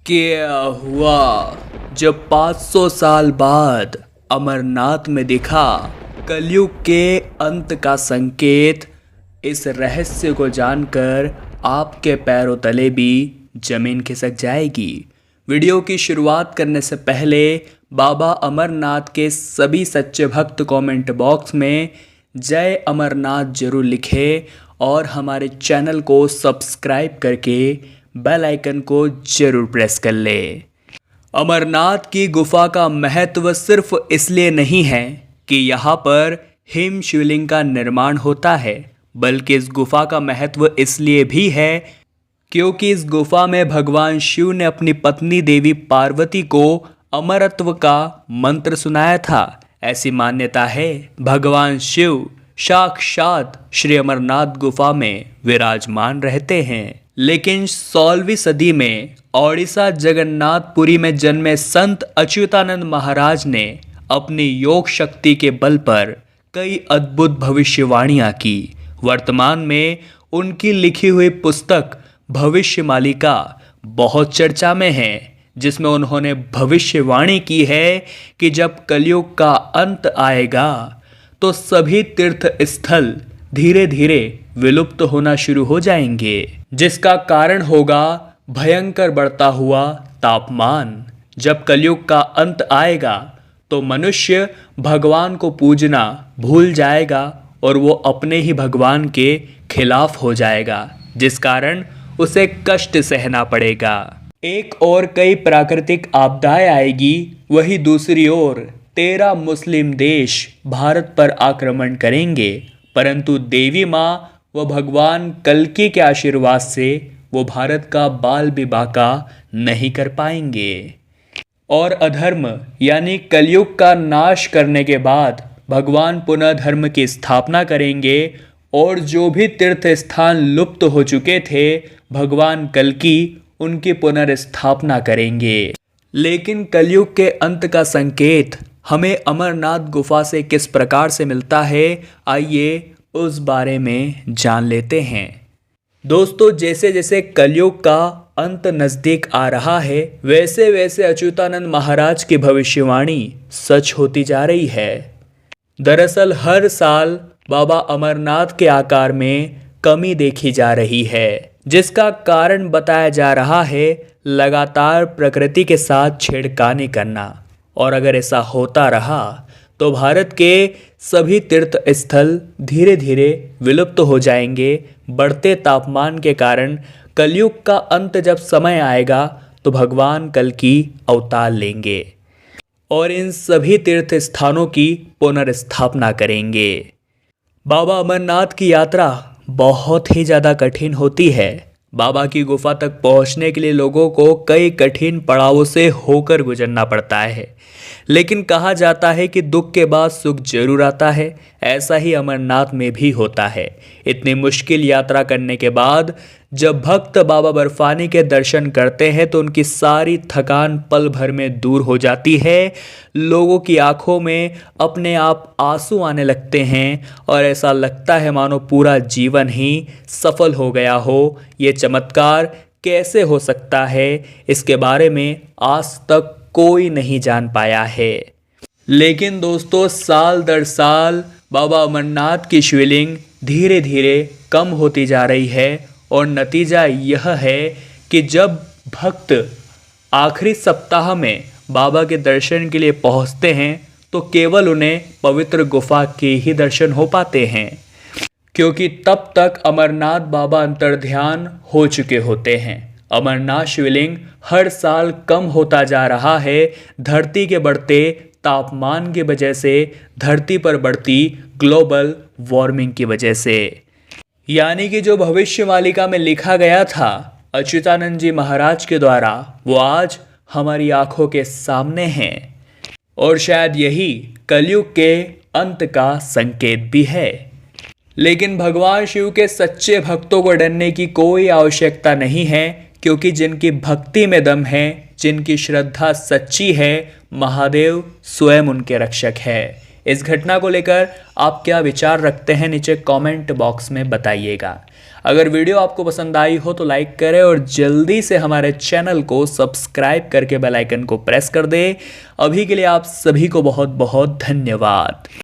क्या हुआ जब 500 साल बाद अमरनाथ में दिखा कलयुग के अंत का संकेत। इस रहस्य को जानकर आपके पैरों तले भी जमीन खिसक जाएगी। वीडियो की शुरुआत करने से पहले बाबा अमरनाथ के सभी सच्चे भक्त कमेंट बॉक्स में जय अमरनाथ जरूर लिखें और हमारे चैनल को सब्सक्राइब करके बेल आइकन को जरूर प्रेस कर ले। अमरनाथ की गुफा का महत्व सिर्फ इसलिए नहीं है कि यहाँ पर हिम शिवलिंग का निर्माण होता है, बल्कि इस गुफा का महत्व इसलिए भी है क्योंकि इस गुफा में भगवान शिव ने अपनी पत्नी देवी पार्वती को अमरत्व का मंत्र सुनाया था। ऐसी मान्यता है भगवान शिव साक्षात श्री अमरनाथ गुफा में विराजमान रहते हैं। लेकिन 16वीं सदी में ओडिशा जगन्नाथपुरी में जन्मे संत अच्युतानंद महाराज ने अपनी योग शक्ति के बल पर कई अद्भुत भविष्यवाणियां की। वर्तमान में उनकी लिखी हुई पुस्तक भविष्यमालिका बहुत चर्चा में है, जिसमें उन्होंने भविष्यवाणी की है कि जब कलयुग का अंत आएगा तो सभी तीर्थ स्थल धीरे धीरे विलुप्त होना शुरू हो जाएंगे, जिसका कारण होगा भयंकर बढ़ता हुआ तापमान। जब कलयुग का अंत आएगा तो मनुष्य भगवान को पूजना भूल जाएगा और वो अपने ही भगवान के खिलाफ हो जाएगा, जिस कारण उसे कष्ट सहना पड़ेगा। एक और कई प्राकृतिक आपदाएं आएगी, वही दूसरी ओर 13 मुस्लिम देश भारत पर आक्रमण करेंगे, परंतु देवी माँ व भगवान कल्कि के आशीर्वाद से वो भारत का बाल विवाह का नहीं कर पाएंगे और अधर्म यानी कलयुग का नाश करने के बाद भगवान पुनः धर्म की स्थापना करेंगे और जो भी तीर्थ स्थान लुप्त हो चुके थे भगवान कल्कि उनकी पुनर्स्थापना करेंगे। लेकिन कलयुग के अंत का संकेत हमें अमरनाथ गुफा से किस प्रकार से मिलता है, आइए उस बारे में जान लेते हैं। दोस्तों, जैसे जैसे कलयुग का अंत नज़दीक आ रहा है वैसे वैसे अच्युतानंद महाराज की भविष्यवाणी सच होती जा रही है। दरअसल हर साल बाबा अमरनाथ के आकार में कमी देखी जा रही है, जिसका कारण बताया जा रहा है लगातार प्रकृति के साथ छेड़खानी करना। और अगर ऐसा होता रहा तो भारत के सभी तीर्थ स्थल धीरे धीरे विलुप्त हो जाएंगे। बढ़ते तापमान के कारण कलयुग का अंत जब समय आएगा तो भगवान कल्कि अवतार लेंगे और इन सभी तीर्थ स्थानों की पुनर्स्थापना करेंगे। बाबा अमरनाथ की यात्रा बहुत ही ज़्यादा कठिन होती है। बाबा की गुफा तक पहुंचने के लिए लोगों को कई कठिन पड़ावों से होकर गुजरना पड़ता है, लेकिन कहा जाता है कि दुख के बाद सुख जरूर आता है। ऐसा ही अमरनाथ में भी होता है। इतनी मुश्किल यात्रा करने के बाद जब भक्त बाबा बर्फानी के दर्शन करते हैं तो उनकी सारी थकान पल भर में दूर हो जाती है। लोगों की आंखों में अपने आप आंसू आने लगते हैं और ऐसा लगता है मानो पूरा जीवन ही सफल हो गया हो। ये चमत्कार कैसे हो सकता है, इसके बारे में आज तक कोई नहीं जान पाया है। लेकिन दोस्तों, साल दर साल बाबा अमरनाथ की शिवलिंग धीरे धीरे कम होती जा रही है और नतीजा यह है कि जब भक्त आखिरी सप्ताह में बाबा के दर्शन के लिए पहुंचते हैं तो केवल उन्हें पवित्र गुफा के ही दर्शन हो पाते हैं, क्योंकि तब तक अमरनाथ बाबा अंतर्ध्यान हो चुके होते हैं। अमरनाथ शिवलिंग हर साल कम होता जा रहा है धरती के बढ़ते तापमान की वजह से, धरती पर बढ़ती ग्लोबल वार्मिंग की वजह से। यानी कि जो भविष्यवालिका में लिखा गया था अच्युतानंद जी महाराज के द्वारा, वो आज हमारी आंखों के सामने है और शायद यही कलयुग के अंत का संकेत भी है। लेकिन भगवान शिव के सच्चे भक्तों को डरने की कोई आवश्यकता नहीं है, क्योंकि जिनकी भक्ति में दम है, जिनकी श्रद्धा सच्ची है, महादेव स्वयं उनके रक्षक है। इस घटना को लेकर आप क्या विचार रखते हैं नीचे कमेंट बॉक्स में बताइएगा। अगर वीडियो आपको पसंद आई हो तो लाइक करें और जल्दी से हमारे चैनल को सब्सक्राइब करके बेल आइकन को प्रेस कर दें। अभी के लिए आप सभी को बहुत बहुत धन्यवाद।